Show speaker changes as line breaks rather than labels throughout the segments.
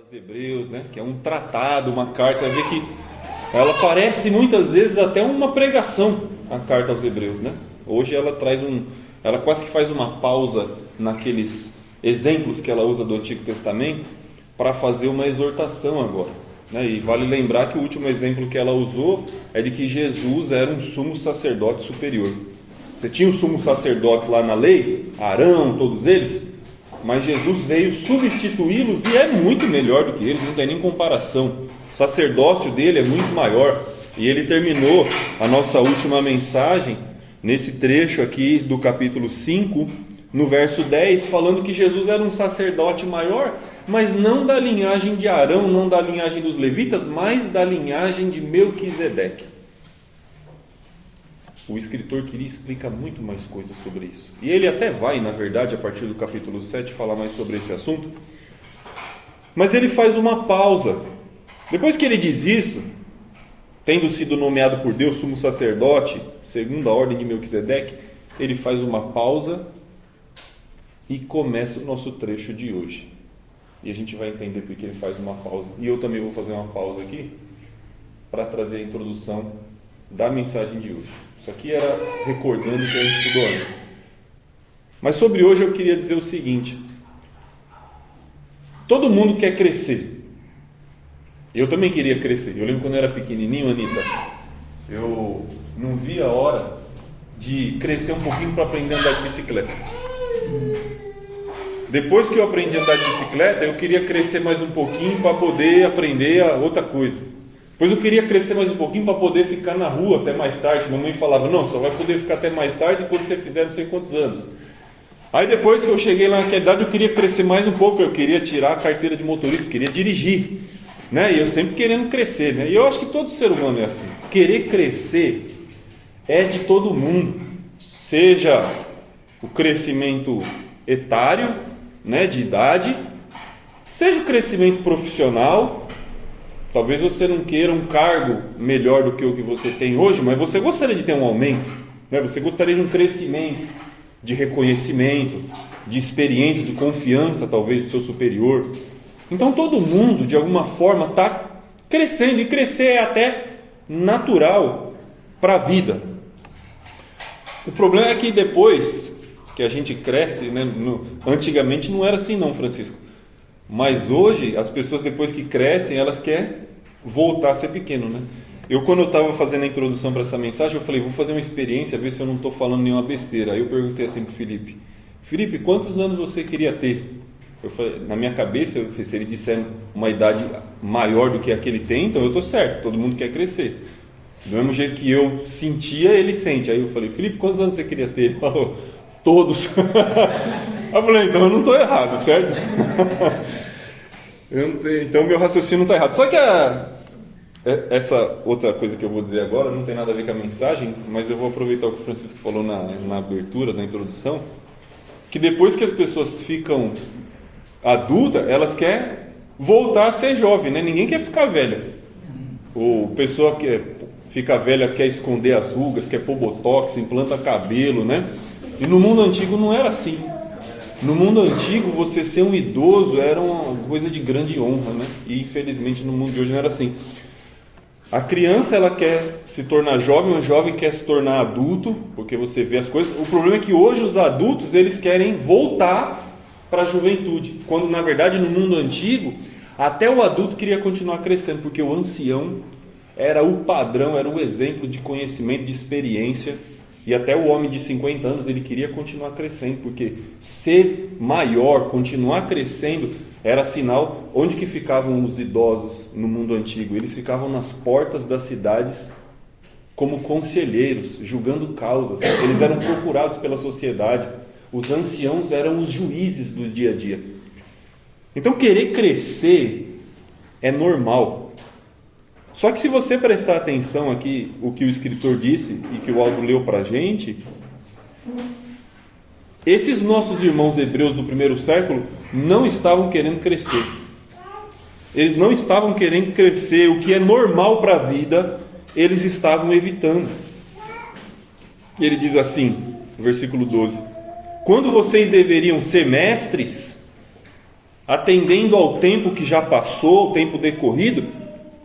dos Hebreus, né? Que é um tratado, uma carta. Você vai ver que ela parece muitas vezes até uma pregação, a carta aos Hebreus, né? Hoje ela ela quase que faz uma pausa naqueles exemplos que ela usa do Antigo Testamento para fazer uma exortação agora, né? E vale lembrar que o último exemplo que ela usou é de que Jesus era um sumo sacerdote superior. Você tinha os sumos sacerdotes lá na lei, Arão, todos eles, mas Jesus veio substituí-los e é muito melhor do que eles, não tem nem comparação. O sacerdócio dele é muito maior. E ele terminou a nossa última mensagem nesse trecho aqui do capítulo 5, no verso 10, falando que Jesus era um sacerdote maior, mas não da linhagem de Arão, não da linhagem dos levitas, mas da linhagem de Melquisedeque. O escritor queria explicar muito mais coisas sobre isso. E ele até vai, na verdade, a partir do capítulo 7, falar mais sobre esse assunto. Mas ele faz uma pausa. Depois que ele diz isso, tendo sido nomeado por Deus sumo sacerdote, segundo a ordem de Melquisedeque, ele faz uma pausa e começa o nosso trecho de hoje. E a gente vai entender porque ele faz uma pausa. E eu também vou fazer uma pausa aqui para trazer a introdução da mensagem de hoje. Isso aqui era recordando o que a gente estudou antes. Mas sobre hoje eu queria dizer o seguinte: todo mundo quer crescer. Eu também queria crescer. Eu lembro quando eu era pequenininho, Anitta, eu não via a hora de crescer um pouquinho para aprender a andar de bicicleta. Depois que eu aprendi a andar de bicicleta, eu queria crescer mais um pouquinho para poder aprender a outra coisa. Depois eu queria crescer mais um pouquinho para poder ficar na rua até mais tarde. Mamãe falava, não, só vai poder ficar até mais tarde quando você fizer não sei quantos anos. Aí depois que eu cheguei lá naquela idade, eu queria crescer mais um pouco. Eu queria tirar a carteira de motorista, queria dirigir, né? E eu sempre querendo crescer, né? E eu acho que todo ser humano é assim. Querer crescer é de todo mundo. Seja o crescimento etário, né, de idade, seja o crescimento profissional. Talvez você não queira um cargo melhor do que o que você tem hoje, mas você gostaria de ter um aumento, né? Você gostaria de um crescimento, de reconhecimento, de experiência, de confiança, talvez, do seu superior. Então todo mundo, de alguma forma, está crescendo, e crescer é até natural para a vida. O problema é que depois que a gente cresce, né, antigamente não era assim não, Francisco. Mas hoje, as pessoas depois que crescem, elas querem voltar a ser pequeno, né? Quando eu estava fazendo a introdução para essa mensagem, eu falei, vou fazer uma experiência, ver se eu não estou falando nenhuma besteira. Aí eu perguntei assim para o Felipe, quantos anos você queria ter? Eu falei, na minha cabeça, se ele disser uma idade maior do que a que ele tem, então eu estou certo, todo mundo quer crescer. Do mesmo jeito que eu sentia, ele sente. Aí eu falei, Felipe, quantos anos você queria ter? Ele falou, todos. Eu falei, então eu não estou errado, certo? Então meu raciocínio não está errado. Só que essa outra coisa que eu vou dizer agora não tem nada a ver com a mensagem, mas eu vou aproveitar o que o Francisco falou na abertura, na introdução, que depois que as pessoas ficam adultas, elas querem voltar a ser jovem, né? Ninguém quer ficar velha. Ou pessoa que fica velha quer esconder as rugas, quer pôr botox, implanta cabelo, né? E no mundo antigo não era assim. No mundo antigo, você ser um idoso era uma coisa de grande honra, né? E infelizmente no mundo de hoje não era assim. A criança, ela quer se tornar jovem, o jovem quer se tornar adulto, porque você vê as coisas. O problema é que hoje os adultos, eles querem voltar para a juventude, quando na verdade no mundo antigo, até o adulto queria continuar crescendo, porque o ancião era o padrão, era o exemplo de conhecimento, de experiência. E até o homem de 50 anos, ele queria continuar crescendo, porque ser maior, continuar crescendo, era sinal. Onde que ficavam os idosos no mundo antigo? Eles ficavam nas portas das cidades como conselheiros, julgando causas. Eles eram procurados pela sociedade. Os anciãos eram os juízes do dia a dia. Então querer crescer é normal. Só que se você prestar atenção aqui, o que o escritor disse e que o Aldo leu para a gente, esses nossos irmãos hebreus do primeiro século não estavam querendo crescer. Eles não estavam querendo crescer, o que é normal para a vida, eles estavam evitando. Ele diz assim, no versículo 12: quando vocês deveriam ser mestres, atendendo ao tempo que já passou, ao tempo decorrido,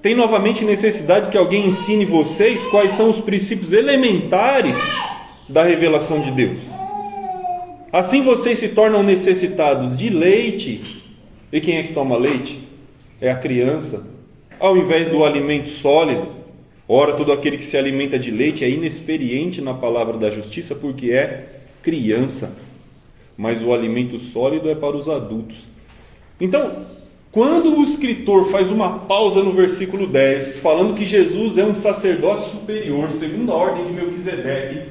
tem novamente necessidade que alguém ensine vocês quais são os princípios elementares da revelação de Deus. Assim vocês se tornam necessitados de leite. E quem é que toma leite? É a criança, ao invés do alimento sólido. Ora, todo aquele que se alimenta de leite é inexperiente na palavra da justiça, porque é criança. Mas o alimento sólido é para os adultos. Então, quando o escritor faz uma pausa no versículo 10, falando que Jesus é um sacerdote superior, segundo a ordem de Melquisedeque,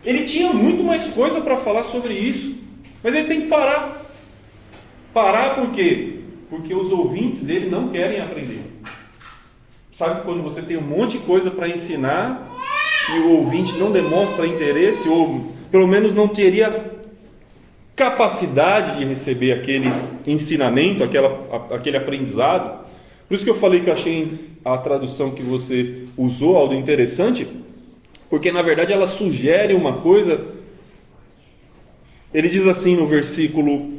ele tinha muito mais coisa para falar sobre isso, mas ele tem que parar. Parar por quê? Porque os ouvintes dele não querem aprender. Sabe quando você tem um monte de coisa para ensinar e o ouvinte não demonstra interesse, ou pelo menos não teria capacidade de receber aquele ensinamento, aquele aprendizado? Por isso que eu falei que eu achei a tradução que você usou, Aldo, interessante, porque na verdade ela sugere uma coisa. Ele diz assim no versículo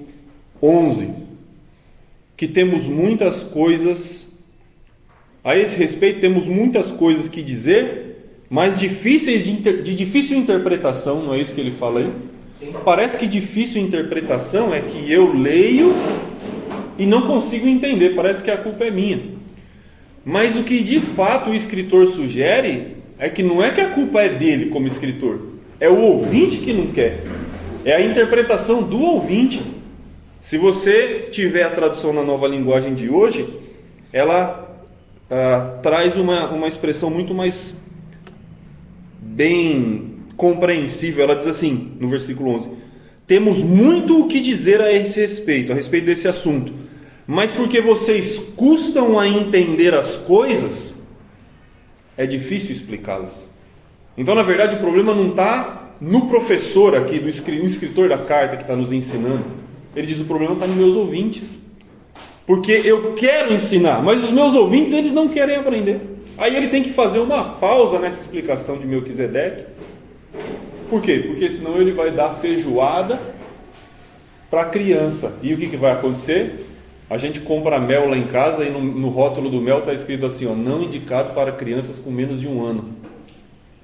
11, que temos muitas coisas, a esse respeito temos muitas coisas que dizer, mas difíceis de difícil interpretação, não é isso que ele fala aí? Sim. Parece que difícil interpretação é que eu leio e não consigo entender, parece que a culpa é minha. Mas o que de fato o escritor sugere é que não é que a culpa é dele como escritor, é o ouvinte que não quer, é a interpretação do ouvinte. Se você tiver a tradução na Nova Linguagem de hoje, ela traz uma expressão muito mais bem compreensível. Ela diz assim, no versículo 11: temos muito o que dizer a respeito desse assunto, mas porque vocês custam a entender as coisas, é difícil explicá-las. Então, na verdade, o problema não está no professor aqui, no escritor da carta que está nos ensinando. Ele diz: o problema está nos meus ouvintes, porque eu quero ensinar, mas os meus ouvintes, eles não querem aprender. Aí ele tem que fazer uma pausa nessa explicação de Melquisedeque. Por quê? Porque senão ele vai dar feijoada para a criança. E o que vai acontecer? A gente compra mel lá em casa e no rótulo do mel está escrito assim, ó, não indicado para crianças com menos de 1 ano.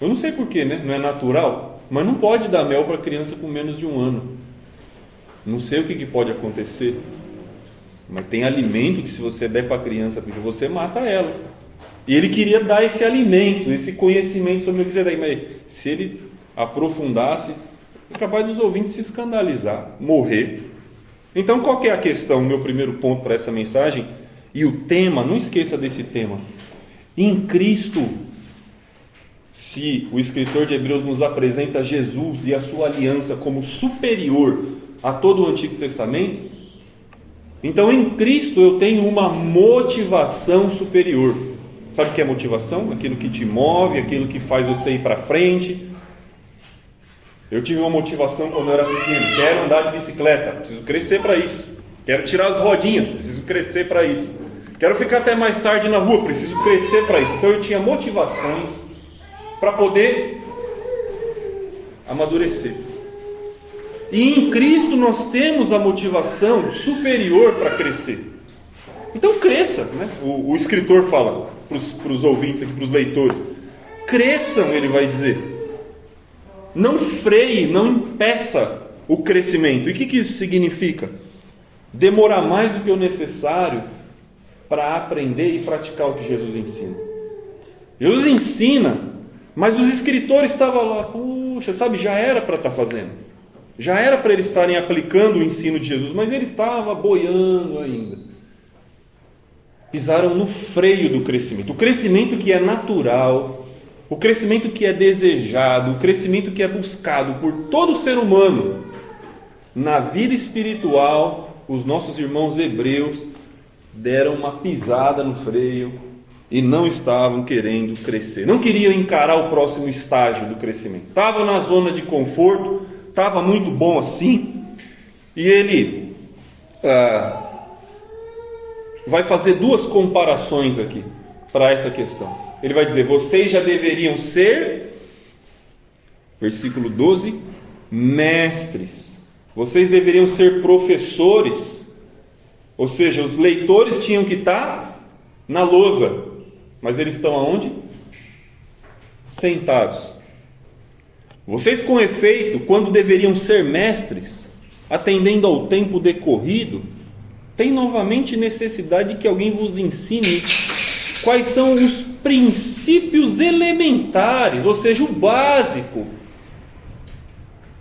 Eu não sei porquê, né? Não é natural, mas não pode dar mel para criança com menos de 1 ano. Não sei o que pode acontecer, mas tem alimento que se você der para a criança, porque você mata ela. E ele queria dar esse alimento, esse conhecimento sobre o que você dá. Mas se ele aprofundasse, é capaz dos ouvintes se escandalizar, morrer. Então, qual que é a questão? Meu primeiro ponto para essa mensagem, e o tema, não esqueça desse tema. Em Cristo, se o escritor de Hebreus nos apresenta Jesus e a sua aliança como superior a todo o Antigo Testamento, então em Cristo eu tenho uma motivação superior. Sabe o que é motivação? Aquilo que te move, aquilo que faz você ir para frente. Eu tive uma motivação quando eu era pequeno: quero andar de bicicleta, preciso crescer para isso. Quero tirar as rodinhas, preciso crescer para isso. Quero ficar até mais tarde na rua, preciso crescer para isso. Então eu tinha motivações para poder amadurecer. E em Cristo nós temos a motivação superior para crescer. Então cresça, né? O escritor fala para os ouvintes aqui, para os leitores: cresçam, ele vai dizer. Não freie, não impeça o crescimento. E o que isso significa? Demorar mais do que o necessário para aprender e praticar o que Jesus ensina. Jesus ensina, mas os escritores estavam lá, puxa, sabe, já era para estar fazendo. Já era para eles estarem aplicando o ensino de Jesus, mas ele estava boiando ainda. Pisaram no freio do crescimento. O crescimento que é natural, o crescimento que é desejado, o crescimento que é buscado por todo ser humano. Na vida espiritual, os nossos irmãos hebreus deram uma pisada no freio e não estavam querendo crescer. Não queriam encarar o próximo estágio do crescimento. Estavam na zona de conforto, estava muito bom assim. E ele vai fazer duas comparações aqui para essa questão. Ele vai dizer: vocês já deveriam ser, versículo 12, mestres. Vocês deveriam ser professores. Ou seja, os leitores tinham que estar na lousa. Mas eles estão aonde? Sentados. Vocês, com efeito, quando deveriam ser mestres, atendendo ao tempo decorrido, têm novamente necessidade de que alguém vos ensine quais são os princípios elementares, ou seja, o básico.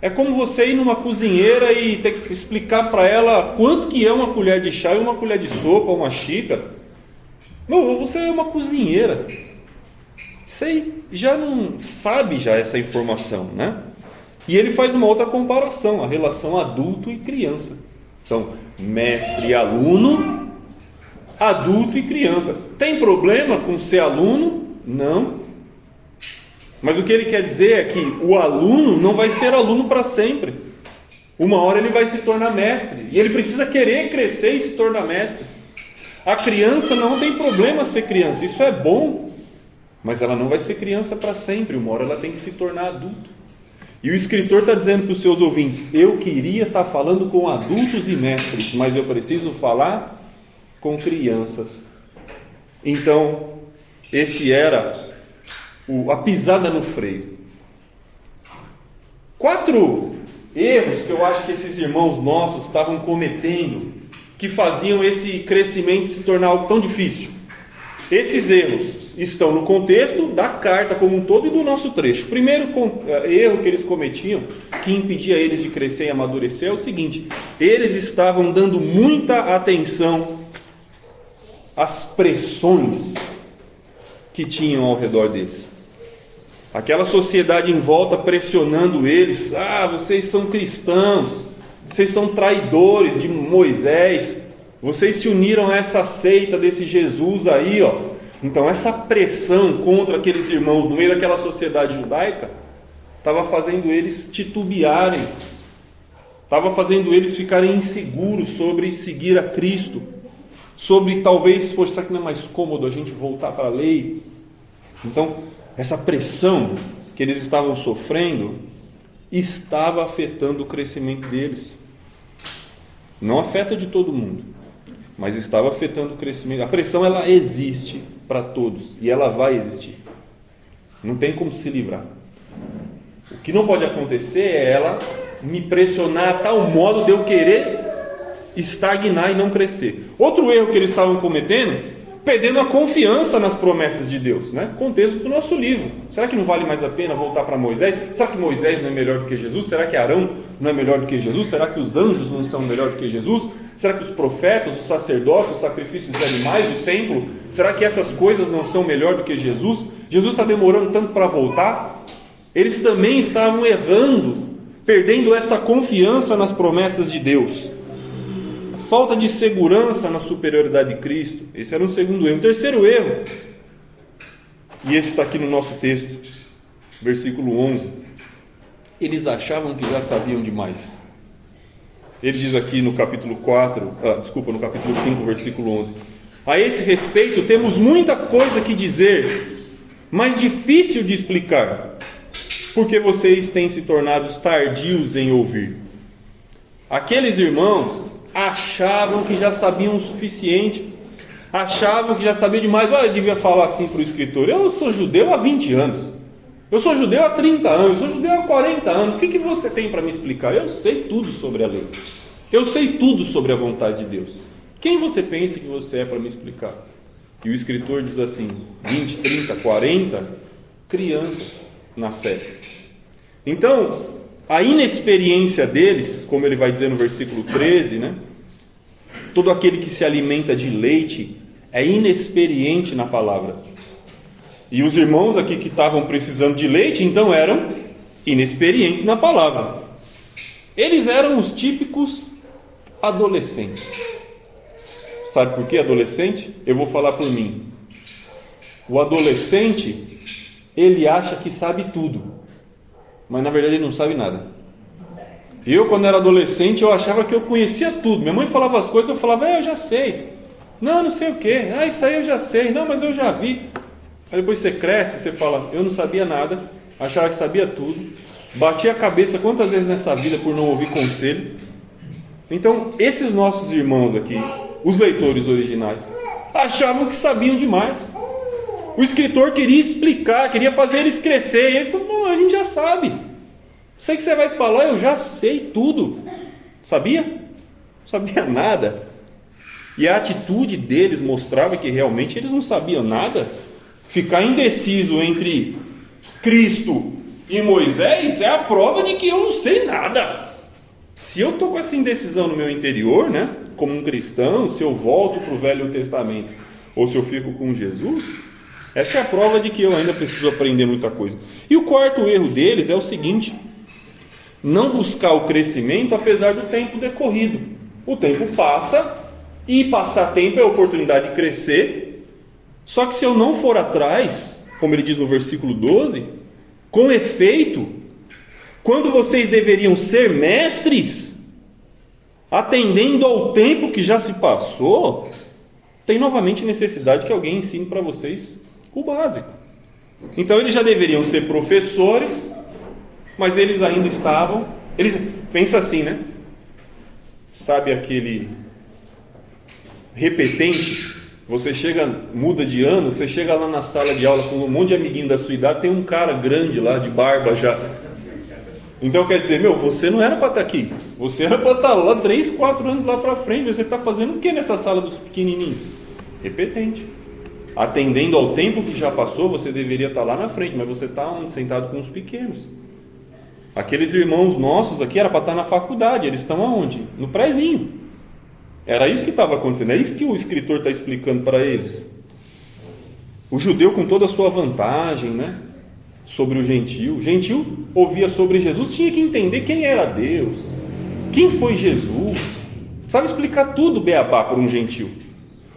É como você ir numa cozinheira e ter que explicar para ela quanto que é uma colher de chá e uma colher de sopa, uma xícara. Não, você é uma cozinheira. Você já não sabe já essa informação, né? E ele faz uma outra comparação, a relação adulto e criança. Então, mestre e aluno, adulto e criança. Tem problema com ser aluno? Não. Mas o que ele quer dizer é que o aluno não vai ser aluno para sempre. Uma hora ele vai se tornar mestre. E ele precisa querer crescer e se tornar mestre. A criança não tem problema ser criança. Isso é bom. Mas ela não vai ser criança para sempre. Uma hora ela tem que se tornar adulto. E o escritor está dizendo para os seus ouvintes: eu queria estar falando com adultos e mestres, mas eu preciso falar com crianças. Então, esse era a pisada no freio. 4 erros que eu acho que esses irmãos nossos estavam cometendo, que faziam esse crescimento se tornar algo tão difícil. Esses erros estão no contexto da carta como um todo e do nosso trecho. O primeiro erro que eles cometiam, que impedia eles de crescer e amadurecer, é o seguinte: eles estavam dando muita atenção às pressões que tinham ao redor deles. Aquela sociedade em volta pressionando eles: vocês são cristãos, vocês são traidores de Moisés, vocês se uniram a essa seita desse Jesus aí, ó. Então essa pressão contra aqueles irmãos no meio daquela sociedade judaica estava fazendo eles titubearem, estava fazendo eles ficarem inseguros sobre seguir a Cristo, sobre talvez, poxa, será que não é mais cômodo a gente voltar para a lei? Então essa pressão que eles estavam sofrendo estava afetando o crescimento deles. Não afeta de todo mundo, mas estava afetando o crescimento. A pressão, ela existe para todos e ela vai existir. Não tem como se livrar. O que não pode acontecer é ela me pressionar a tal modo de eu querer estagnar e não crescer. Outro erro que eles estavam cometendo, perdendo a confiança nas promessas de Deus, né? Contexto do nosso livro. Será que não vale mais a pena voltar para Moisés? Será que Moisés não é melhor do que Jesus? Será que Arão não é melhor do que Jesus? Será que os anjos não são melhor do que Jesus? Será que os profetas, os sacerdotes, os sacrifícios de animais, o templo, será que essas coisas não são melhor do que Jesus? Jesus está demorando tanto para voltar? Eles também estavam errando, perdendo esta confiança nas promessas de Deus. Falta de segurança na superioridade de Cristo. Esse era um segundo erro. O terceiro erro, e esse está aqui no nosso texto, versículo 11. Eles achavam que já sabiam demais. Ele diz aqui no capítulo 5, versículo 11. A esse respeito temos muita coisa que dizer, mas difícil de explicar, porque vocês têm se tornado tardios em ouvir. Aqueles irmãos achavam que já sabiam o suficiente, achavam que já sabiam demais. Eu devia falar assim para o escritor: eu sou judeu há 20 anos, eu sou judeu há 30 anos, eu sou judeu há 40 anos, o que você tem para me explicar? Eu sei tudo sobre a lei, eu sei tudo sobre a vontade de Deus. Quem você pensa que você é para me explicar? E o escritor diz assim: 20, 30, 40 crianças na fé. Então, a inexperiência deles, como ele vai dizer no versículo 13, né? Todo aquele que se alimenta de leite é inexperiente na palavra. E os irmãos aqui que estavam precisando de leite, então eram inexperientes na palavra. Eles eram os típicos adolescentes. Sabe por que adolescente? Eu vou falar por mim. O adolescente, ele acha que sabe tudo, mas na verdade ele não sabe nada. Eu, quando era adolescente, eu achava que eu conhecia tudo. Minha mãe falava as coisas, eu falava: eu já sei. Não sei o que. Isso aí eu já sei. Não, mas eu já vi. Aí depois você cresce, você fala: eu não sabia nada, achava que sabia tudo, bati a cabeça quantas vezes nessa vida por não ouvir conselho. Então, esses nossos irmãos aqui, os leitores originais. Achavam que sabiam demais. O escritor queria explicar, queria fazer eles crescer. E eles falaram, não, a gente já sabe. Sei que você vai falar, eu já sei tudo. Sabia? Não sabia nada. E a atitude deles mostrava que realmente eles não sabiam nada. Ficar indeciso entre Cristo e Moisés é a prova de que eu não sei nada. Se eu estou com essa indecisão no meu interior, né, como um cristão, se eu volto para o Velho Testamento ou se eu fico com Jesus, essa é a prova de que eu ainda preciso aprender muita coisa. E o quarto erro deles é o seguinte: não buscar o crescimento apesar do tempo decorrido. O tempo passa, e passar tempo é a oportunidade de crescer. Só que se eu não for atrás, como ele diz no versículo 12, com efeito, quando vocês deveriam ser mestres, atendendo ao tempo que já se passou, tem novamente necessidade que alguém ensine para vocês o básico. Então eles já deveriam ser professores, mas eles ainda estavam... Pensa assim, né? Sabe aquele repetente? Você chega, muda de ano, você chega lá na sala de aula com um monte de amiguinho da sua idade, tem um cara grande lá, de barba já. Então quer dizer, você não era para estar aqui. Você era para estar lá 3, 4 anos lá para frente. Você está fazendo o que nessa sala dos pequenininhos? Repetente. Atendendo ao tempo que já passou, você deveria estar lá na frente, mas você está sentado com os pequenos. Aqueles irmãos nossos aqui era para estar na faculdade, eles estão aonde? No prézinho. Era isso que estava acontecendo, é isso que o escritor está explicando para eles. O judeu com toda a sua vantagem, né, sobre o gentil. O gentil ouvia sobre Jesus, tinha que entender quem era Deus, quem foi Jesus, sabe explicar tudo beabá para um gentil.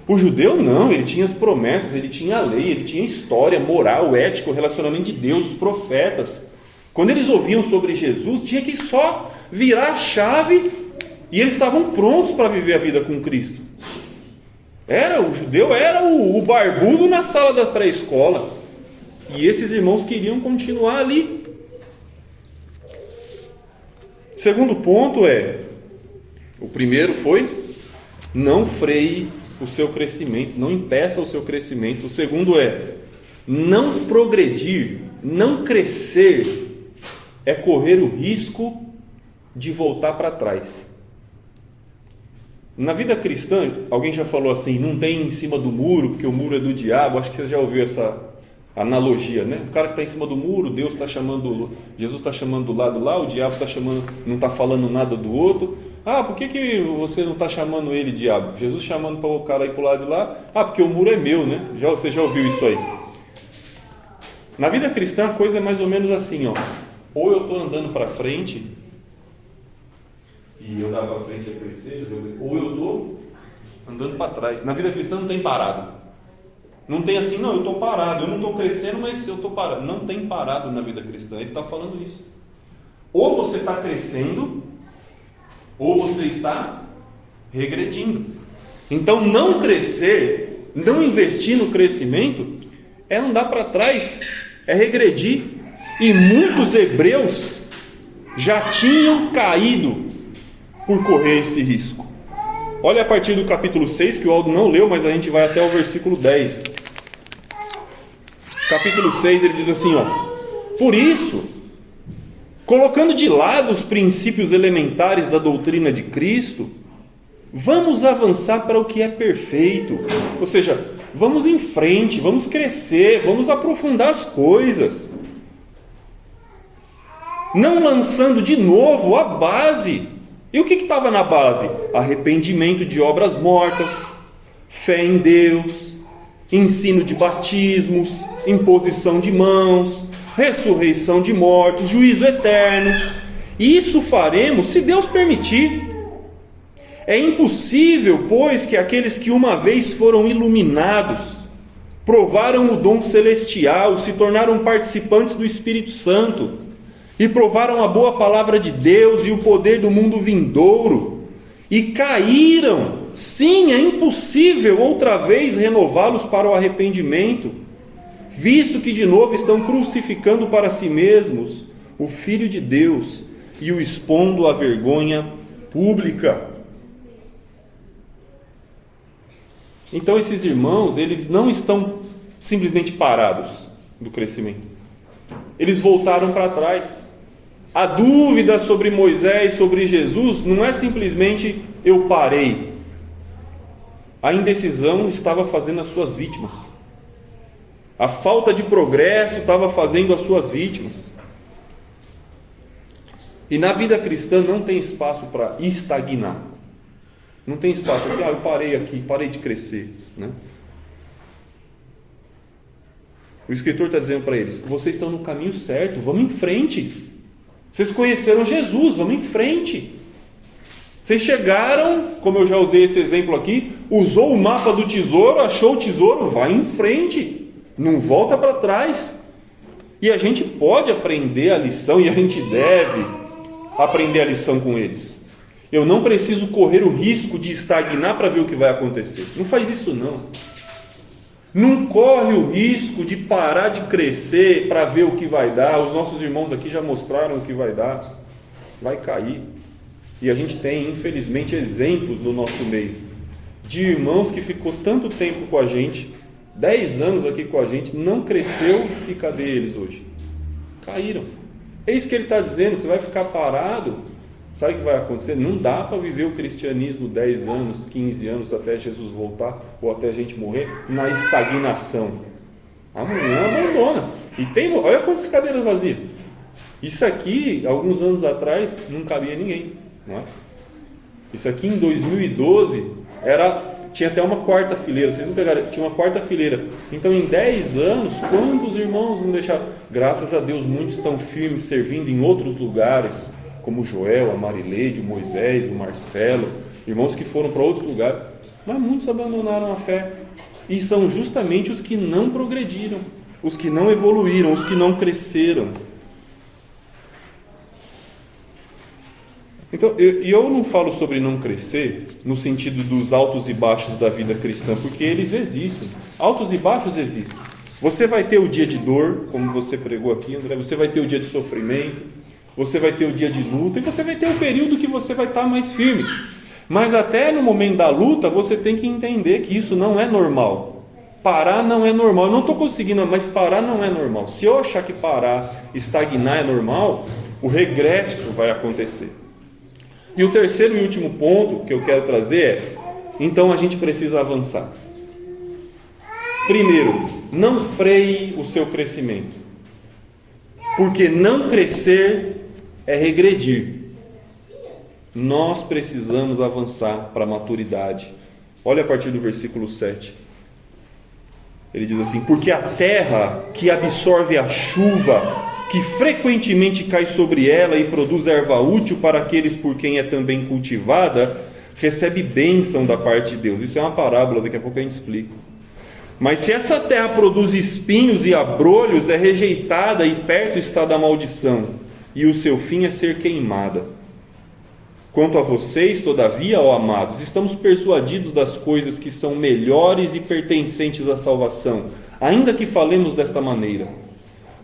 O judeu não, ele tinha as promessas, ele tinha a lei, ele tinha história, moral, ética, o relacionamento de Deus, os profetas. Quando eles ouviam sobre Jesus, tinha que só virar a chave e eles estavam prontos para viver a vida com Cristo. O judeu era o barbudo na sala da pré-escola. E esses irmãos queriam continuar ali. Segundo ponto o primeiro foi, não freie o seu crescimento, não impeça o seu crescimento. O segundo não progredir, não crescer, é correr o risco de voltar para trás. Na vida cristã, alguém já falou assim, não tem em cima do muro, porque o muro é do diabo. Acho que você já ouviu essa analogia, né? O cara que está em cima do muro, Deus está chamando, Jesus está chamando do lado lá, o diabo está chamando, não está falando nada do outro. Por que você não está chamando ele, diabo? Jesus chamando para o cara ir para o lado de lá. Porque o muro é meu, né? Você já ouviu isso aí? Na vida cristã a coisa é mais ou menos assim, ou eu estou andando para frente e eu dar para frente a crescer, ou eu estou andando para trás. Na vida cristã não tem parado. Não tem assim, não, eu estou parado, eu não estou crescendo, mas eu estou parado. Não tem parado na vida cristã, ele está falando isso. Ou você está crescendo, ou você está regredindo. Então não crescer, não investir no crescimento, é andar para trás, é regredir. E muitos hebreus já tinham caído por correr esse risco. Olha a partir do capítulo 6, que o Aldo não leu, mas a gente vai até o versículo 10. Capítulo 6, ele diz assim, por isso, colocando de lado os princípios elementares da doutrina de Cristo, vamos avançar para o que é perfeito. Ou seja, vamos em frente, vamos crescer, vamos aprofundar as coisas. Não lançando de novo a base. E o que estava na base? Arrependimento de obras mortas, fé em Deus, ensino de batismos, imposição de mãos, ressurreição de mortos, juízo eterno. Isso faremos se Deus permitir. É impossível, pois, que aqueles que uma vez foram iluminados, provaram o dom celestial, se tornaram participantes do Espírito Santo, e provaram a boa palavra de Deus e o poder do mundo vindouro, e caíram. Sim, é impossível outra vez renová-los para o arrependimento, visto que de novo estão crucificando para si mesmos o Filho de Deus e o expondo à vergonha pública. Então esses irmãos, eles não estão simplesmente parados do crescimento. Eles voltaram para trás. A dúvida sobre Moisés, sobre Jesus, não é simplesmente eu parei. A indecisão estava fazendo as suas vítimas. A falta de progresso estava fazendo as suas vítimas. E na vida cristã não tem espaço para estagnar. Não tem espaço assim, eu parei aqui, parei de crescer, né? O escritor está dizendo para eles: vocês estão no caminho certo, vamos em frente. Vocês conheceram Jesus, vamos em frente. Vocês chegaram, como eu já usei esse exemplo aqui, usou o mapa do tesouro, achou o tesouro, vai em frente, não volta para trás. E a gente pode aprender a lição, e a gente deve aprender a lição com eles. Eu não preciso correr o risco de estagnar para ver o que vai acontecer. Não faz isso não. Não corre o risco de parar de crescer para ver o que vai dar. Os nossos irmãos aqui já mostraram o que vai dar. Vai cair. E a gente tem, infelizmente, exemplos no nosso meio de irmãos que ficou tanto tempo com a gente, 10 anos aqui com a gente, não cresceu, e cadê eles hoje? Caíram. É isso que ele está dizendo. Você vai ficar parado, sabe o que vai acontecer? Não dá para viver o cristianismo 10 anos, 15 anos até Jesus voltar, ou até a gente morrer, na estagnação. Amanhã abandona. E olha quantas cadeiras vazias. Isso aqui, alguns anos atrás, não cabia ninguém, não é? Isso aqui em 2012 tinha até uma quarta fileira. Vocês não pegaram? Tinha uma quarta fileira. Então em 10 anos, quantos irmãos não deixaram? Graças a Deus, muitos estão firmes servindo em outros lugares, como o Joel, a Marileide, o Moisés, o Marcelo, irmãos que foram para outros lugares, mas muitos abandonaram a fé, e são justamente os que não progrediram, os que não evoluíram, os que não cresceram. Então, eu não falo sobre não crescer no sentido dos altos e baixos da vida cristã, porque eles existem, altos e baixos existem. Você vai ter o dia de dor, como você pregou aqui, André, você vai ter o dia de sofrimento, você vai ter o dia de luta, e você vai ter o período que você vai estar mais firme. Mas até no momento da luta, você tem que entender que isso não é normal. Parar não é normal. Eu não estou conseguindo, mas parar não é normal. Se eu achar que parar, estagnar é normal, o regresso vai acontecer. E o terceiro e último ponto que eu quero trazer é: então a gente precisa avançar. Primeiro, não freie o seu crescimento, porque não crescer é regredir. Nós precisamos avançar para a maturidade. Olha a partir do versículo 7. Ele diz assim: porque a terra que absorve a chuva, que frequentemente cai sobre ela e produz erva útil para aqueles por quem é também cultivada, recebe bênção da parte de Deus. Isso é uma parábola, daqui a pouco a gente explica. Mas se essa terra produz espinhos e abrolhos, é rejeitada e perto está da maldição, e o seu fim é ser queimada. Quanto a vocês, todavia, ó amados, estamos persuadidos das coisas que são melhores e pertencentes à salvação, ainda que falemos desta maneira.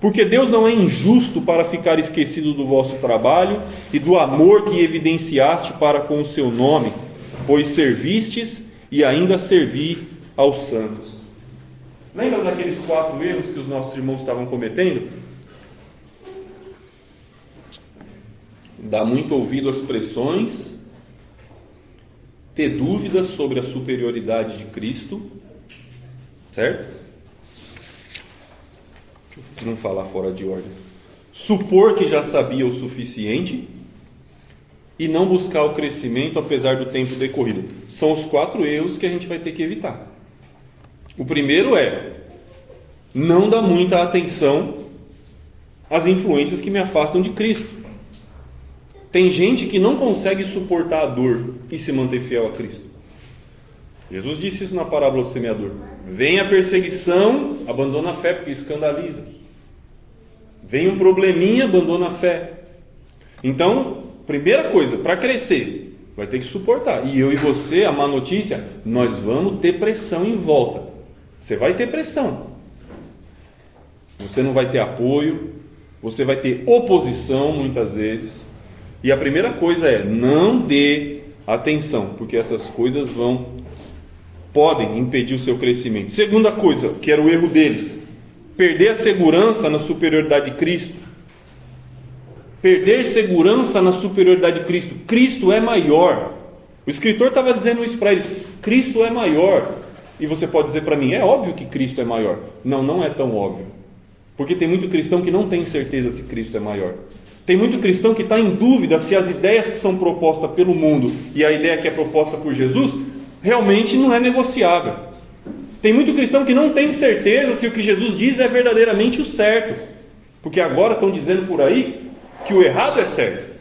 Porque Deus não é injusto para ficar esquecido do vosso trabalho e do amor que evidenciaste para com o seu nome, pois servistes e ainda servi aos santos. Lembra daqueles 4 erros que os nossos irmãos estavam cometendo? Dar muito ouvido às pressões, ter dúvidas sobre a superioridade de Cristo, certo? Deixa eu não falar fora de ordem. Supor que já sabia o suficiente e não buscar o crescimento apesar do tempo decorrido. São os 4 erros que a gente vai ter que evitar. O primeiro é não dar muita atenção às influências que me afastam de Cristo. Tem gente que não consegue suportar a dor e se manter fiel a Cristo. Jesus disse isso na parábola do semeador. Vem a perseguição, abandona a fé porque escandaliza. Vem um probleminha, abandona a fé. Então, primeira coisa, para crescer, vai ter que suportar. E eu e você, a má notícia, nós vamos ter pressão em volta. Você vai ter pressão. Você não vai ter apoio, você vai ter oposição muitas vezes. E a primeira coisa é, não dê atenção, porque essas coisas vão podem impedir o seu crescimento. Segunda coisa, que era o erro deles: perder a segurança na superioridade de Cristo. Perder segurança na superioridade de Cristo. Cristo é maior. O escritor estava dizendo isso para eles: Cristo é maior. E você pode dizer para mim: é óbvio que Cristo é maior. Não, não é tão óbvio. Porque tem muito cristão que não tem certeza se Cristo é maior. Tem muito cristão que está em dúvida se as ideias que são propostas pelo mundo e a ideia que é proposta por Jesus realmente não é negociável. Tem muito cristão que não tem certeza se o que Jesus diz é verdadeiramente o certo. Porque agora estão dizendo por aí que o errado é certo,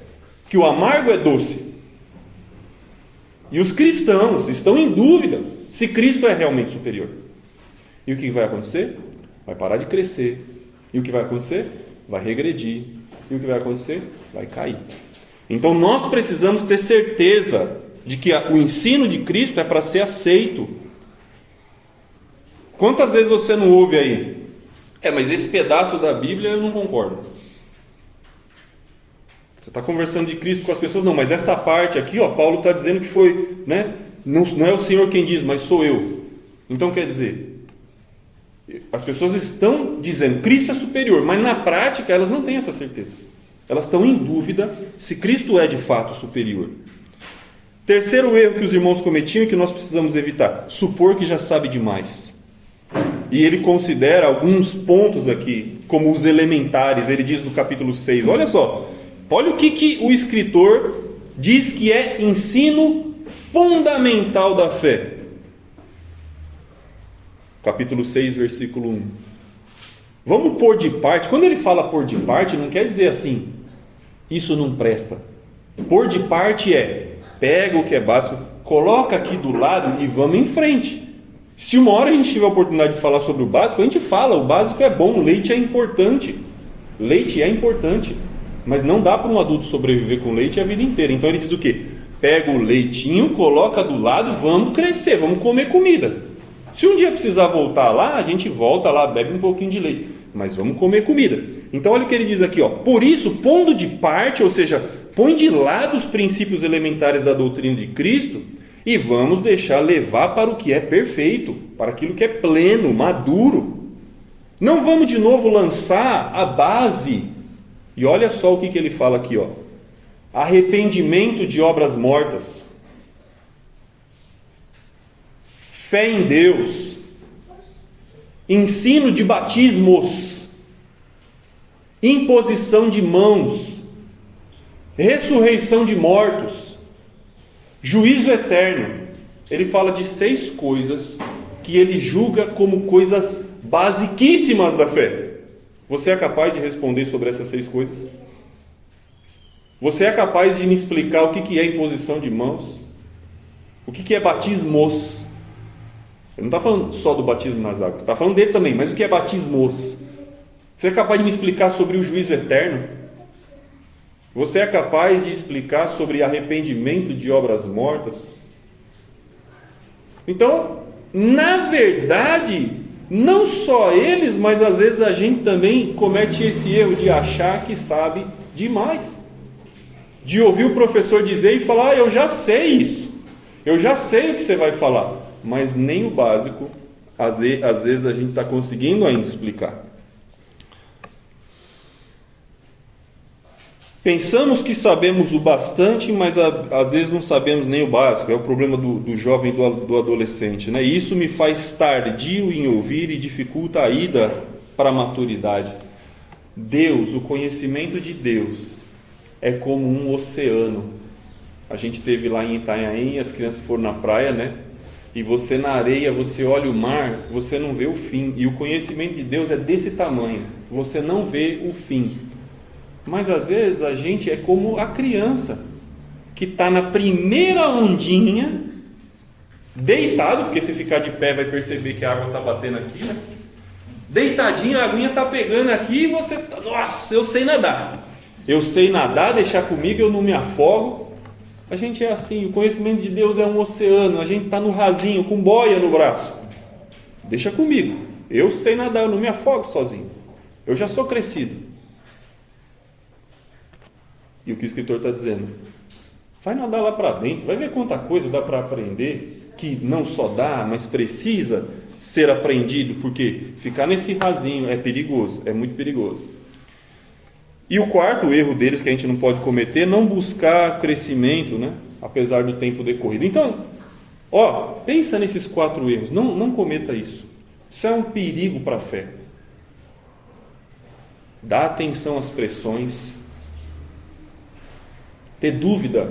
que o amargo é doce. E os cristãos estão em dúvida se Cristo é realmente superior. E o que vai acontecer? Vai parar de crescer. E o que vai acontecer? Vai regredir. E o que vai acontecer? Vai cair. Então nós precisamos ter certeza de que o ensino de Cristo é para ser aceito. Quantas vezes você não ouve aí: mas esse pedaço da Bíblia eu não concordo. Você está conversando de Cristo com as pessoas: não, mas essa parte aqui, Paulo está dizendo que foi, né? Não é o Senhor quem diz, mas sou eu. Então quer dizer, as pessoas estão dizendo Cristo é superior, mas na prática elas não têm essa certeza. Elas estão em dúvida se Cristo é de fato superior. Terceiro erro que os irmãos cometiam e que nós precisamos evitar: supor que já sabe demais. E ele considera alguns pontos aqui como os elementares. Ele diz no capítulo 6, olha só, olha o que o escritor diz que é ensino fundamental da fé. Capítulo 6, versículo 1. Vamos pôr de parte. Quando ele fala pôr de parte, não quer dizer assim: isso não presta. Pôr de parte é: pega o que é básico, coloca aqui do lado e vamos em frente. Se uma hora a gente tiver a oportunidade de falar sobre o básico, a gente fala. O básico é bom, o leite é importante. Leite é importante, mas não dá para um adulto sobreviver com leite a vida inteira. Então ele diz o quê? Pega o leitinho, coloca do lado, vamos crescer, vamos comer comida. Se um dia precisar voltar lá, a gente volta lá, bebe um pouquinho de leite, mas vamos comer comida. Então olha o que ele diz aqui, por isso, pondo de parte, ou seja, põe de lado os princípios elementares da doutrina de Cristo e vamos deixar levar para o que é perfeito, para aquilo que é pleno, maduro. Não vamos de novo lançar a base. E olha só o que ele fala aqui, arrependimento de obras mortas, fé em Deus, ensino de batismos, imposição de mãos, ressurreição de mortos, juízo eterno. Ele fala de 6 coisas que ele julga como coisas basiquíssimas da fé. Você é capaz de responder sobre essas 6 coisas? Você é capaz de me explicar o que é imposição de mãos? O que é batismos? Ele não está falando só do batismo nas águas, está falando dele também, mas o que é batismos? Você é capaz de me explicar sobre o juízo eterno? Você é capaz de explicar sobre arrependimento de obras mortas? Então, na verdade, não só eles, mas às vezes a gente também comete esse erro de achar que sabe demais. De ouvir o professor dizer e falar: eu já sei isso, eu já sei o que você vai falar. Mas nem o básico, às vezes a gente está conseguindo ainda explicar. Pensamos que sabemos o bastante, mas às vezes não sabemos nem o básico. É o problema do jovem, do adolescente, né? E isso me faz tardio em ouvir e dificulta a ida para a maturidade. Deus, o conhecimento de Deus é como um oceano. A gente esteve lá em Itanhaém, as crianças foram na praia, né? E você na areia, você olha o mar, você não vê o fim. E o conhecimento de Deus é desse tamanho, você não vê o fim. Mas às vezes a gente é como a criança que está na primeira ondinha, deitado, porque se ficar de pé vai perceber que a água está batendo aqui, né? Deitadinho, a aguinha está pegando aqui e você está: nossa, eu sei nadar. Eu sei nadar, deixar comigo, eu não me afogo. A gente é assim, o conhecimento de Deus é um oceano, a gente está no rasinho, com boia no braço. Deixa comigo, eu sei nadar, eu não me afogo sozinho. Eu já sou crescido. E o que o escritor está dizendo? Vai nadar lá para dentro, vai ver quanta coisa dá para aprender. que não só dá, mas precisa ser aprendido, porque ficar nesse rasinho é perigoso, é muito perigoso. E o quarto erro deles que a gente não pode cometer é não buscar crescimento, né? Apesar do tempo decorrido. Então, pensa nesses 4 erros, não cometa isso. Isso é um perigo para a fé. Dá atenção às pressões, ter dúvida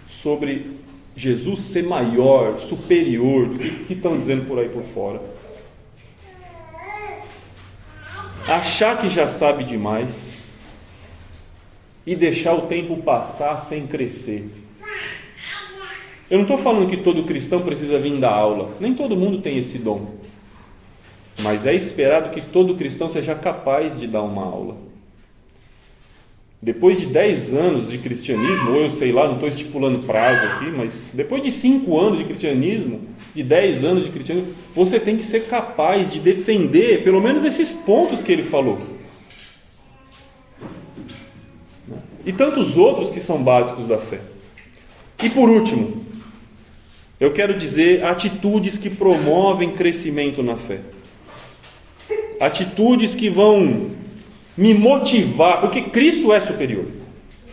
sobre Jesus ser maior, superior do que estão dizendo por aí por fora. Achar que já sabe demais e deixar o tempo passar sem crescer. Eu não estou falando que todo cristão precisa vir dar aula, nem todo mundo tem esse dom, mas é esperado que todo cristão seja capaz de dar uma aula. Depois de 10 anos de cristianismo, ou eu sei lá, não estou estipulando prazo aqui, mas depois de 5 anos de cristianismo, de 10 anos de cristianismo, você tem que ser capaz de defender pelo menos esses pontos que ele falou. E tantos outros que são básicos da fé. E por último, eu quero dizer atitudes que promovem crescimento na fé. Atitudes que vão me motivar, porque Cristo é superior.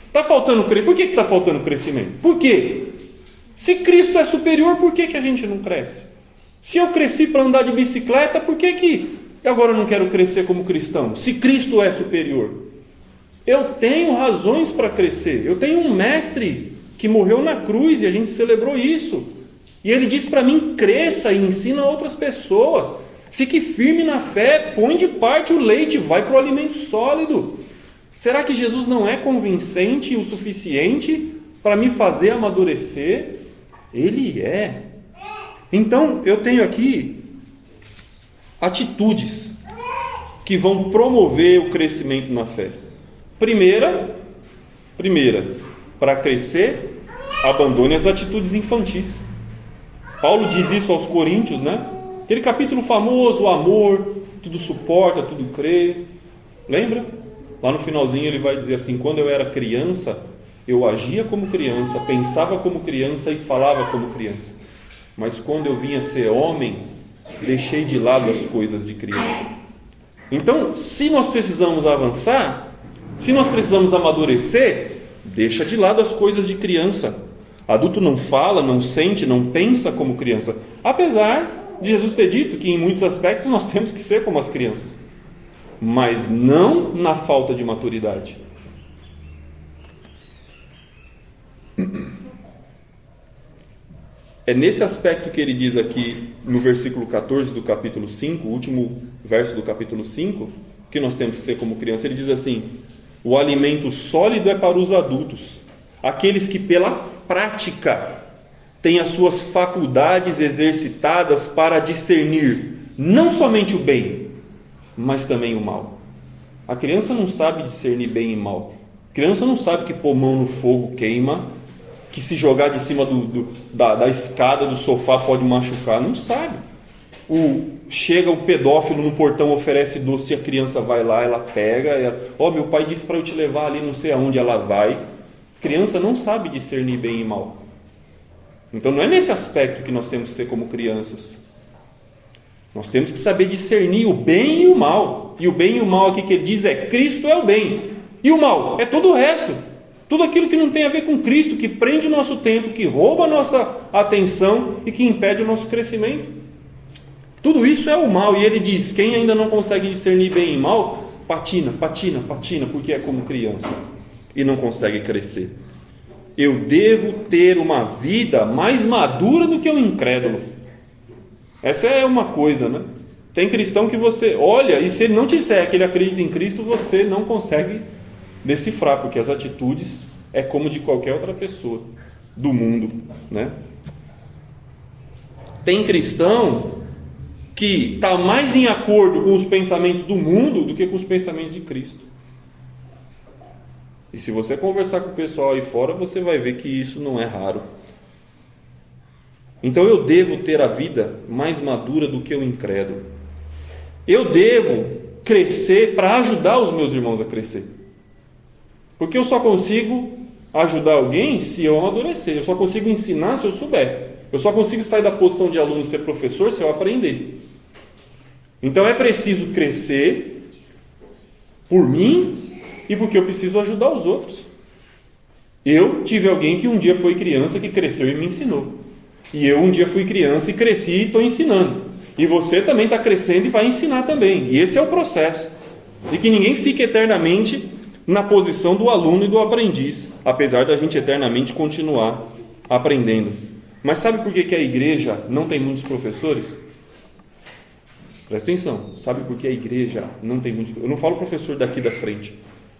Está faltando crescimento. Por que está faltando crescimento? Por quê? Se Cristo é superior, por que a gente não cresce? Se eu cresci para andar de bicicleta, por que agora eu não quero crescer como cristão? Se Cristo é superior. Eu tenho razões para crescer. Eu tenho um mestre que morreu na cruz e a gente celebrou isso. E ele diz para mim, cresça e ensina outras pessoas. Fique firme na fé, põe de parte o leite, vai para o alimento sólido. Será que Jesus não é convincente o suficiente para me fazer amadurecer? Ele é. Então, eu tenho aqui atitudes que vão promover o crescimento na fé. Primeira, para crescer, abandone as atitudes infantis. Paulo diz isso aos Coríntios, né? Aquele capítulo famoso, o amor, tudo suporta, tudo crê. Lembra? Lá no finalzinho ele vai dizer assim: quando eu era criança, eu agia como criança, pensava como criança e falava como criança. Mas quando eu vinha ser homem, deixei de lado as coisas de criança. Então, se nós precisamos avançar, se nós precisamos amadurecer, deixa de lado as coisas de criança. Adulto não fala, não sente, não pensa como criança. Apesar de Jesus ter dito que em muitos aspectos nós temos que ser como as crianças, mas não na falta de maturidade. É nesse aspecto que ele diz aqui no versículo 14 do capítulo 5, o último verso do capítulo 5, que nós temos que ser como criança. Ele diz assim: o alimento sólido é para os adultos, aqueles que pela prática têm as suas faculdades exercitadas para discernir não somente o bem, mas também o mal. A criança não sabe discernir bem e mal. A criança não sabe que pôr mão no fogo queima, que se jogar de cima da escada do sofá pode machucar. Não sabe. Chega o pedófilo no portão, oferece doce e a criança vai lá, ela pega. Meu pai disse para eu te levar ali, não sei aonde ela vai. A criança não sabe discernir bem e mal. Então não é nesse aspecto que nós temos que ser como crianças. Nós temos que saber discernir o bem e o mal. E o bem e o mal aqui que ele diz é: Cristo é o bem. E o mal é todo o resto. Tudo aquilo que não tem a ver com Cristo, que prende o nosso tempo, que rouba a nossa atenção e que impede o nosso crescimento. Tudo isso é o mal. E ele diz: quem ainda não consegue discernir bem e mal, patina, porque é como criança e não consegue crescer. Eu devo ter uma vida mais madura do que um incrédulo. Essa é uma coisa, né? Tem cristão que você olha e se ele não disser que ele acredita em Cristo, você não consegue decifrar, porque as atitudes é como de qualquer outra pessoa do mundo, né? Tem cristão que está mais em acordo com os pensamentos do mundo do que com os pensamentos de Cristo. E se você conversar com o pessoal aí fora, você vai ver que isso não é raro. Então eu devo ter a vida mais madura do que o incrédulo. Eu devo crescer para ajudar os meus irmãos a crescer. Porque eu só consigo ajudar alguém se eu amadurecer. Eu só consigo ensinar se eu souber. Eu só consigo sair da posição de aluno e ser professor se eu aprender. Então é preciso crescer por mim e porque eu preciso ajudar os outros. Eu tive alguém que um dia foi criança que cresceu e me ensinou. E eu um dia fui criança e cresci e estou ensinando. E você também está crescendo e vai ensinar também. E esse é o processo. E que ninguém fique eternamente na posição do aluno e do aprendiz, apesar da gente eternamente continuar aprendendo. Mas sabe por que a igreja não tem muitos professores? Presta atenção. Sabe por que a igreja não tem muitos... Eu não falo professor daqui da frente.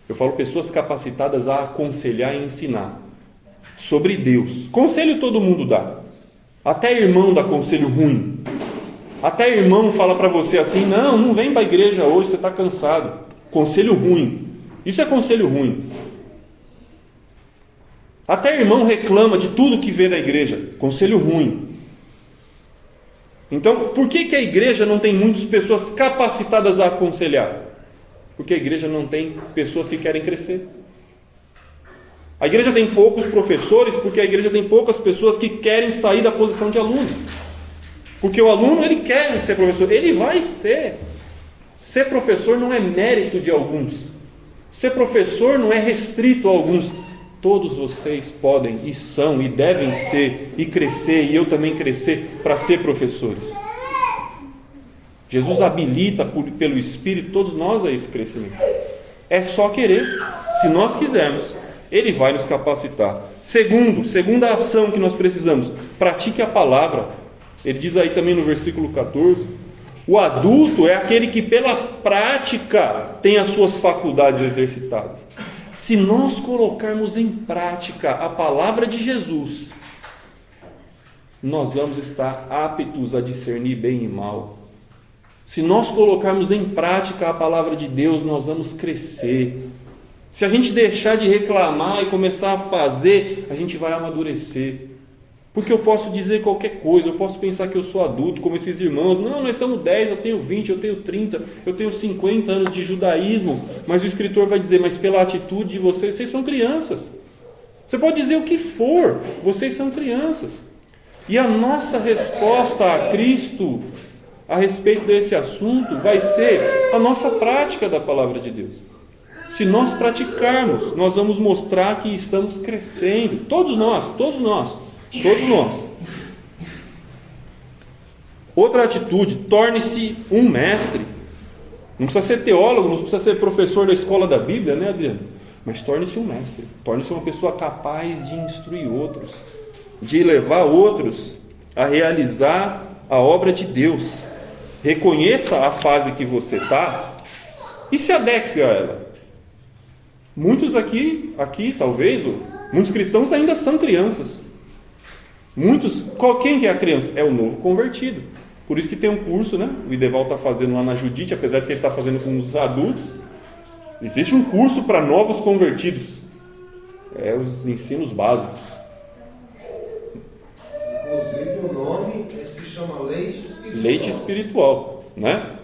Eu falo pessoas capacitadas a aconselhar e ensinar sobre Deus. Conselho todo mundo dá. Até irmão dá conselho ruim. Até irmão fala para você assim: não vem para a igreja hoje, você está cansado. Conselho ruim. Isso é conselho ruim. Até irmão reclama de tudo que vê da igreja. Conselho ruim. Então, por que a igreja não tem muitas pessoas capacitadas a aconselhar? Porque a igreja não tem pessoas que querem crescer. A igreja tem poucos professores porque a igreja tem poucas pessoas que querem sair da posição de aluno. Porque o aluno, ele quer ser professor, ele vai ser. Ser professor não é mérito de alguns. Ser professor não é restrito a alguns. Todos vocês podem e são e devem ser e crescer, e eu também crescer para ser professores. Jesus habilita pelo Espírito todos nós a esse crescimento. É só querer. Se nós quisermos, Ele vai nos capacitar. Segunda ação que nós precisamos: pratique a palavra. Ele diz aí também no versículo 14: o adulto é aquele que pela prática tem as suas faculdades exercitadas. Se nós colocarmos em prática a palavra de Jesus, nós vamos estar aptos a discernir bem e mal. Se nós colocarmos em prática a palavra de Deus, nós vamos crescer. Se a gente deixar de reclamar e começar a fazer, a gente vai amadurecer. Porque eu posso dizer qualquer coisa, eu posso pensar que eu sou adulto, como esses irmãos. Não, nós estamos 10, eu tenho 20, eu tenho 30, eu tenho 50 anos de judaísmo. Mas o escritor vai dizer: mas pela atitude de vocês são crianças. Você pode dizer o que for, vocês são crianças. E a nossa resposta a Cristo a respeito desse assunto vai ser a nossa prática da palavra de Deus. Se nós praticarmos, nós vamos mostrar que estamos crescendo. Todos nós. Outra atitude: torne-se um mestre. Não precisa ser teólogo, não precisa ser professor da escola da Bíblia, né, Adriano? Mas torne-se um mestre. Torne-se uma pessoa capaz de instruir outros, de levar outros a realizar a obra de Deus. Reconheça a fase que você está e se adeque a ela. Muitos aqui talvez, muitos cristãos ainda são crianças. Quem que é a criança? É o novo convertido. Por isso que tem um curso, né? O Ideval está fazendo lá na Judite, apesar de que ele está fazendo com os adultos. Existe um curso para novos convertidos. É os ensinos básicos.
Inclusive o nome se chama leite espiritual.
Leite espiritual, né?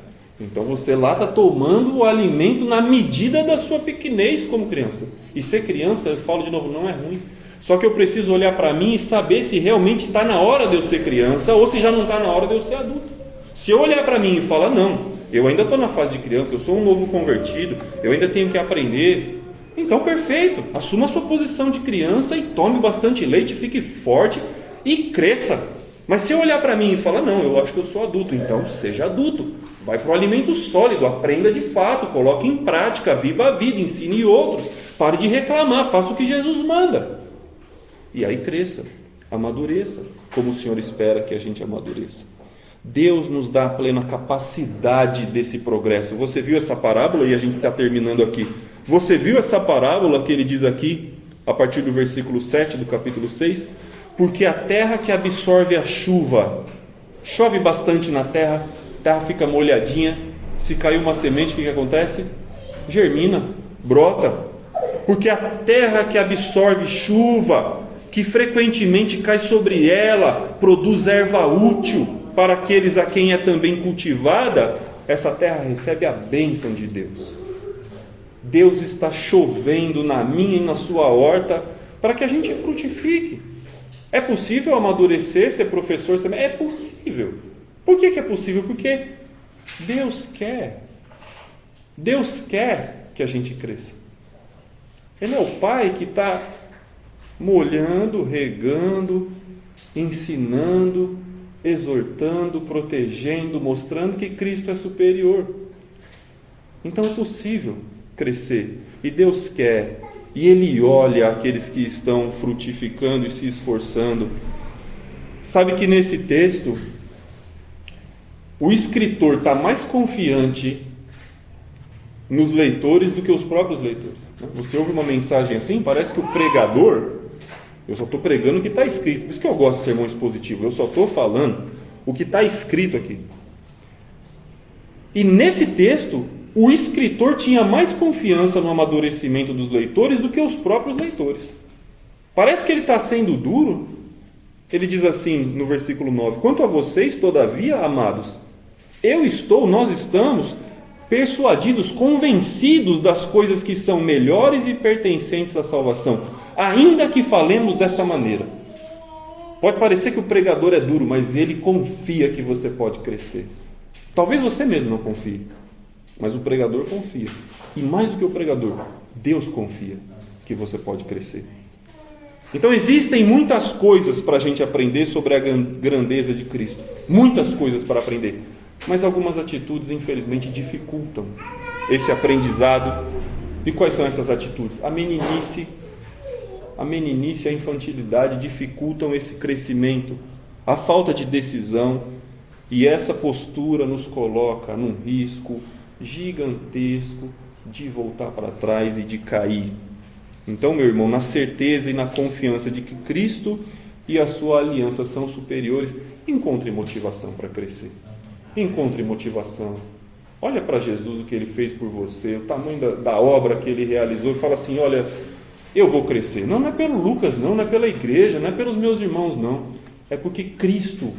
Então você lá está tomando o alimento na medida da sua pequenez como criança. E ser criança, eu falo de novo, não é ruim. Só que eu preciso olhar para mim e saber se realmente está na hora de eu ser criança ou se já não está na hora de eu ser adulto. Se eu olhar para mim e falar: não, eu ainda estou na fase de criança, eu sou um novo convertido, eu ainda tenho que aprender. Então perfeito, assuma a sua posição de criança e tome bastante leite, fique forte e cresça. Mas se eu olhar para mim e falar: não, eu acho que eu sou adulto, então seja adulto. Vai para o alimento sólido, aprenda de fato, coloque em prática, viva a vida, ensine outros. Pare de reclamar, faça o que Jesus manda. E aí cresça, amadureça, como o Senhor espera que a gente amadureça. Deus nos dá a plena capacidade desse progresso. Você viu essa parábola? E a gente está terminando aqui. Você viu essa parábola que ele diz aqui, a partir do versículo 7 do capítulo 6? Porque a terra que absorve a chuva, chove bastante na terra, a terra fica molhadinha, se caiu uma semente, o que acontece? Germina, brota. Porque a terra que absorve chuva, que frequentemente cai sobre ela, produz erva útil para aqueles a quem é também cultivada, essa terra recebe a bênção de Deus. Deus está chovendo na minha e na sua horta para que a gente frutifique. É possível amadurecer, ser professor? É possível. Por que é possível? Porque Deus quer. Deus quer que a gente cresça. Ele é o Pai que está molhando, regando, ensinando, exortando, protegendo, mostrando que Cristo é superior. Então é possível crescer. E Deus quer. E Ele olha aqueles que estão frutificando e se esforçando. Sabe que nesse texto, o escritor está mais confiante nos leitores do que os próprios leitores. Você ouve uma mensagem assim, parece que o pregador, eu só estou pregando o que está escrito. Por isso que eu gosto de sermão expositivo. Eu só estou falando o que está escrito aqui. E nesse texto, o escritor tinha mais confiança no amadurecimento dos leitores do que os próprios leitores. Parece que ele está sendo duro. Ele diz assim no versículo 9: quanto a vocês, todavia, amados, nós estamos persuadidos, convencidos das coisas que são melhores e pertencentes à salvação, ainda que falemos desta maneira. Pode parecer que o pregador é duro, mas ele confia que você pode crescer. Talvez você mesmo não confie, mas o pregador confia. E mais do que o pregador, Deus confia que você pode crescer. Então existem muitas coisas para a gente aprender sobre a grandeza de Cristo. Muitas coisas para aprender. Mas algumas atitudes, infelizmente, dificultam esse aprendizado. E quais são essas atitudes? A meninice e a infantilidade dificultam esse crescimento. A falta de decisão. E essa postura nos coloca num risco gigantesco de voltar para trás e de cair. Então, meu irmão, na certeza e na confiança de que Cristo e a sua aliança são superiores, encontre motivação para crescer. Encontre motivação. Olha para Jesus, o que Ele fez por você, o tamanho da obra que Ele realizou, e fala assim: olha, eu vou crescer. Não é pelo Lucas, não é pela igreja, não é pelos meus irmãos, não. É porque Cristo,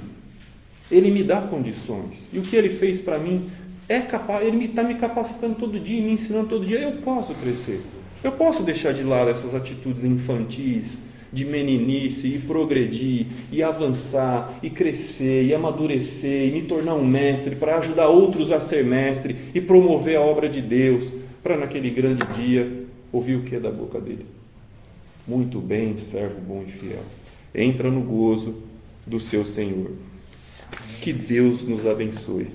Ele me dá condições. E o que Ele fez para mim é capaz. Ele está me capacitando todo dia, me ensinando todo dia. Eu posso crescer. Eu posso deixar de lado essas atitudes infantis, de meninice, e progredir, e avançar, e crescer, e amadurecer, e me tornar um mestre, para ajudar outros a ser mestre, e promover a obra de Deus, para naquele grande dia, ouvir o que da boca dele? Muito bem, servo bom e fiel. Entra no gozo do seu Senhor. Que Deus nos abençoe.